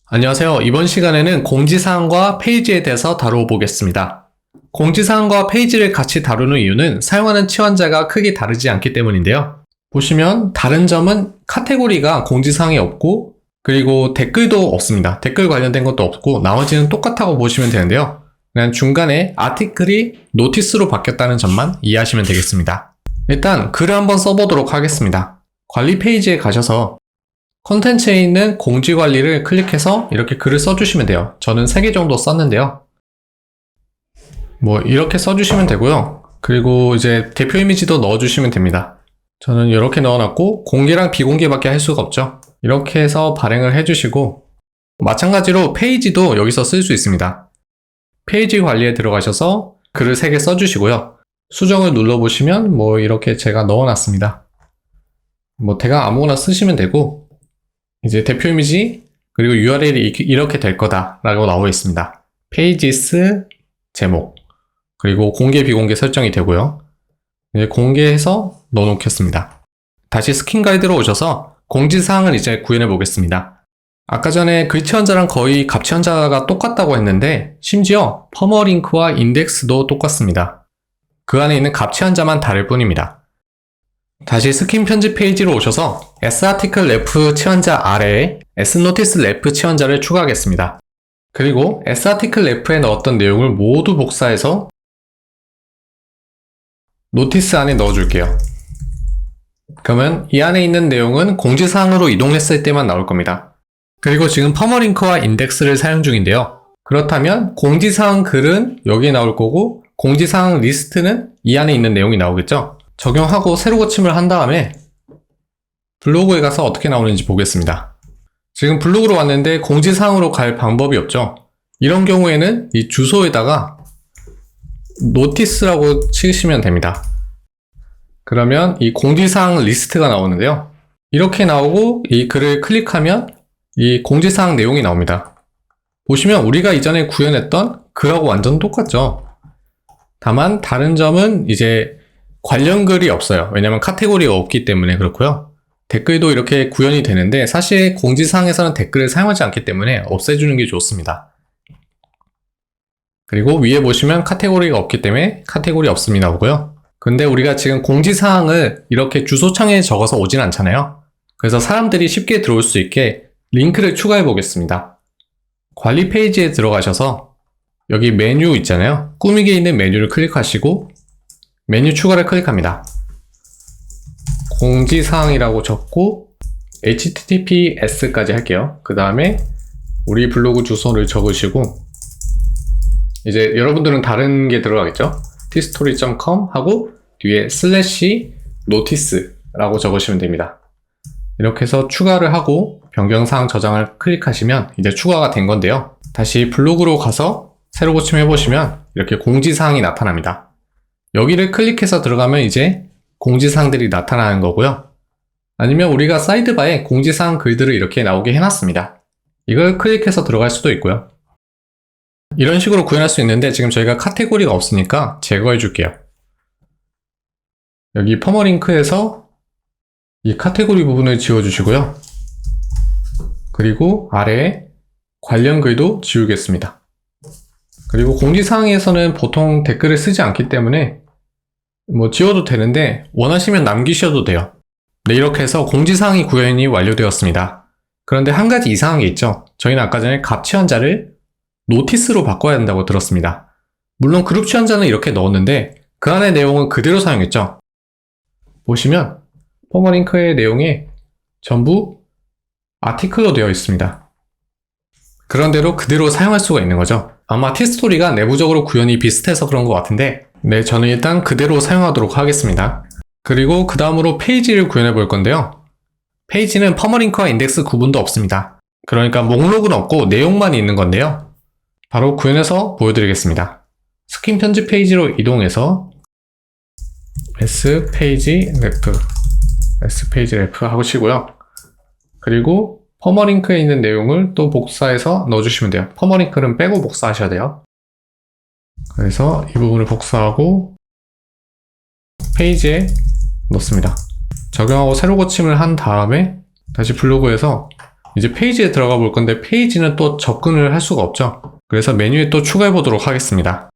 안녕하세요. 이번 시간에는 공지사항과 페이지에 대해서 다뤄보겠습니다. 공지사항과 페이지를 같이 다루는 이유는 사용하는 치환자가 크게 다르지 않기 때문인데요. 보시면 다른 점은 카테고리가 공지사항이 없고 그리고 댓글도 없습니다. 댓글 관련된 것도 없고 나머지는 똑같다고 보시면 되는데요. 그냥 중간에 아티클이 노티스로 바뀌었다는 점만 이해하시면 되겠습니다. 일단 글을 한번 써보도록 하겠습니다. 관리 페이지에 가셔서 콘텐츠에 있는 공지 관리를 클릭해서 이렇게 글을 써주시면 돼요. 저는 3개 정도 썼는데요. 이렇게 써주시면 되고요. 그리고 이제 대표 이미지도 넣어주시면 됩니다. 저는 이렇게 넣어놨고 공개랑 비공개밖에 할 수가 없죠. 이렇게 해서 발행을 해주시고 마찬가지로 페이지도 여기서 쓸 수 있습니다. 페이지 관리에 들어가셔서 글을 3개 써주시고요. 수정을 눌러보시면 이렇게 제가 넣어놨습니다. 대강 아무거나 쓰시면 되고 이제 대표 이미지 그리고 URL이 이렇게 될 거다 라고 나와 있습니다. 페이지스 제목 그리고 공개 비공개 설정이 되고요. 이제 공개해서 넣어놓겠습니다. 다시 스킨 가이드로 오셔서 공지사항을 이제 구현해 보겠습니다. 아까 전에 글치환자랑 거의 값치환자가 똑같다고 했는데 심지어 퍼머링크와 인덱스도 똑같습니다. 그 안에 있는 값치환자만 다를 뿐입니다. 다시 스킨 편집 페이지로 오셔서 sArticle ref 치환자 아래에 sNotice ref 치환자를 추가하겠습니다. 그리고 sArticle ref에 넣었던 내용을 모두 복사해서 노티스 안에 넣어줄게요. 그러면 이 안에 있는 내용은 공지사항으로 이동했을 때만 나올 겁니다. 그리고 지금 퍼머링크와 인덱스를 사용 중인데요. 그렇다면 공지사항 글은 여기에 나올 거고 공지사항 리스트는 이 안에 있는 내용이 나오겠죠? 적용하고 새로 고침을 한 다음에 블로그에 가서 어떻게 나오는지 보겠습니다. 지금 블로그로 왔는데 공지사항으로 갈 방법이 없죠. 이런 경우에는 이 주소에다가 노티스라고 치시면 됩니다. 그러면 이 공지사항 리스트가 나오는데요. 이렇게 나오고 이 글을 클릭하면 이 공지사항 내용이 나옵니다. 보시면 우리가 이전에 구현했던 글하고 완전 똑같죠. 다만 다른 점은 이제 관련 글이 없어요. 왜냐면 카테고리가 없기 때문에 그렇고요. 댓글도 이렇게 구현이 되는데 사실 공지사항에서는 댓글을 사용하지 않기 때문에 없애주는 게 좋습니다. 그리고 위에 보시면 카테고리가 없기 때문에 카테고리 없음이 나오고요. 근데 우리가 지금 공지사항을 이렇게 주소창에 적어서 오진 않잖아요. 그래서 사람들이 쉽게 들어올 수 있게 링크를 추가해 보겠습니다. 관리 페이지에 들어가셔서 여기 메뉴 있잖아요. 꾸미기에 있는 메뉴를 클릭하시고 메뉴 추가를 클릭합니다. 공지사항이라고 적고 https까지 할게요. 그 다음에 우리 블로그 주소를 적으시고 이제 여러분들은 다른 게 들어가겠죠? tstory.com 하고 뒤에 /notice라고 적으시면 됩니다. 이렇게 해서 추가를 하고 변경사항 저장을 클릭하시면 이제 추가가 된 건데요. 다시 블로그로 가서 새로 고침해 보시면 이렇게 공지사항이 나타납니다. 여기를 클릭해서 들어가면 이제 공지사항들이 나타나는 거고요. 아니면 우리가 사이드바에 공지사항 글들을 이렇게 나오게 해놨습니다. 이걸 클릭해서 들어갈 수도 있고요. 이런 식으로 구현할 수 있는데 지금 저희가 카테고리가 없으니까 제거해 줄게요. 여기 퍼머링크에서 이 카테고리 부분을 지워주시고요. 그리고 아래에 관련 글도 지우겠습니다. 그리고 공지사항에서는 보통 댓글을 쓰지 않기 때문에 지워도 되는데 원하시면 남기셔도 돼요. 네, 이렇게 해서 공지사항이 구현이 완료되었습니다. 그런데 한 가지 이상한 게 있죠. 저희는 아까 전에 값치환자를 노티스로 바꿔야 한다고 들었습니다. 물론 그룹 치환자는 이렇게 넣었는데 그 안의 내용은 그대로 사용했죠. 보시면 퍼머링크의 내용이 전부 아티클로 되어 있습니다. 그런 대로 그대로 사용할 수가 있는 거죠. 아마 티스토리가 내부적으로 구현이 비슷해서 그런 것 같은데 네, 저는 일단 그대로 사용하도록 하겠습니다. 그리고 그 다음으로 페이지를 구현해 볼 건데요. 페이지는 퍼머링크와 인덱스 구분도 없습니다. 그러니까 목록은 없고 내용만 있는 건데요. 바로 구현해서 보여드리겠습니다. 스킨 편집 페이지로 이동해서 s페이지 ref 하시고요. 그리고 퍼머링크에 있는 내용을 또 복사해서 넣어주시면 돼요. 퍼머링크는 빼고 복사하셔야 돼요. 그래서 이 부분을 복사하고 페이지에 넣습니다. 적용하고 새로 고침을 한 다음에 다시 블로그에서 이제 페이지에 들어가 볼 건데 페이지는 또 접근을 할 수가 없죠. 그래서 메뉴에 또 추가해 보도록 하겠습니다.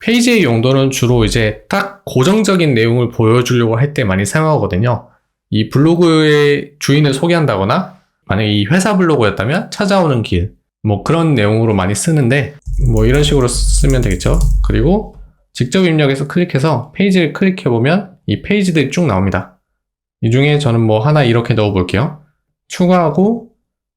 페이지의 용도는 주로 이제 딱 고정적인 내용을 보여주려고 할 때 많이 사용하거든요. 이 블로그의 주인을 소개한다거나 만약에 이 회사 블로그였다면 찾아오는 길, 뭐 그런 내용으로 많이 쓰는데 뭐 이런 식으로 쓰면 되겠죠. 그리고 직접 입력해서 클릭해서 페이지를 클릭해보면 이 페이지들이 쭉 나옵니다. 이 중에 저는 뭐 하나 이렇게 넣어볼게요. 추가하고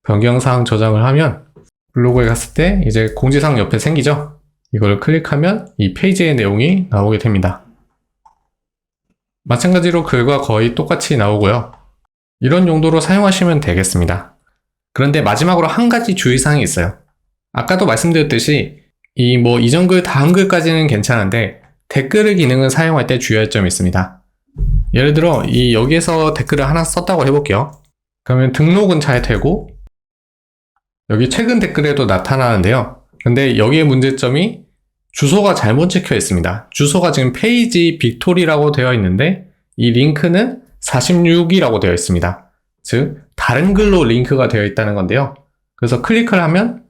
변경사항 저장을 하면 블로그에 갔을 때 이제 공지사항 옆에 생기죠. 이걸 클릭하면 이 페이지의 내용이 나오게 됩니다. 마찬가지로 글과 거의 똑같이 나오고요. 이런 용도로 사용하시면 되겠습니다. 그런데 마지막으로 한 가지 주의사항이 있어요. 아까도 말씀드렸듯이 이 이전 글 다음 글까지는 괜찮은데 댓글의 기능을 사용할 때 주의할 점이 있습니다. 예를 들어 여기에서 댓글을 하나 썼다고 해볼게요. 그러면 등록은 잘 되고 여기 최근 댓글에도 나타나는데요. 근데 여기의 문제점이 주소가 잘못 찍혀 있습니다. 주소가 지금 페이지 빅토리라고 되어 있는데 이 링크는 46이라고 되어 있습니다. 즉 다른 글로 링크가 되어 있다는 건데요. 그래서 클릭을 하면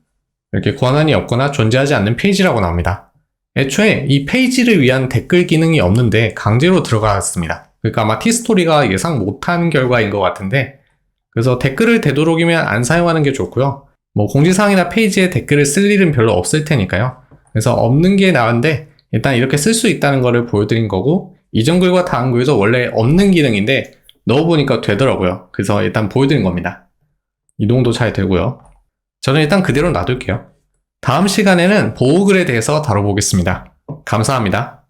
이렇게 권한이 없거나 존재하지 않는 페이지라고 나옵니다. 애초에 이 페이지를 위한 댓글 기능이 없는데 강제로 들어갔습니다. 그러니까 아마 티스토리가 예상 못한 결과인 것 같은데 그래서 댓글을 되도록이면 안 사용하는 게 좋고요. 공지사항이나 페이지에 댓글을 쓸 일은 별로 없을 테니까요. 그래서 없는 게 나은데 일단 이렇게 쓸 수 있다는 거를 보여드린 거고 이전 글과 다음 글도 원래 없는 기능인데 넣어보니까 되더라고요. 그래서 일단 보여드린 겁니다. 이동도 잘 되고요. 저는 일단 그대로 놔둘게요. 다음 시간에는 보호글에 대해서 다뤄보겠습니다. 감사합니다.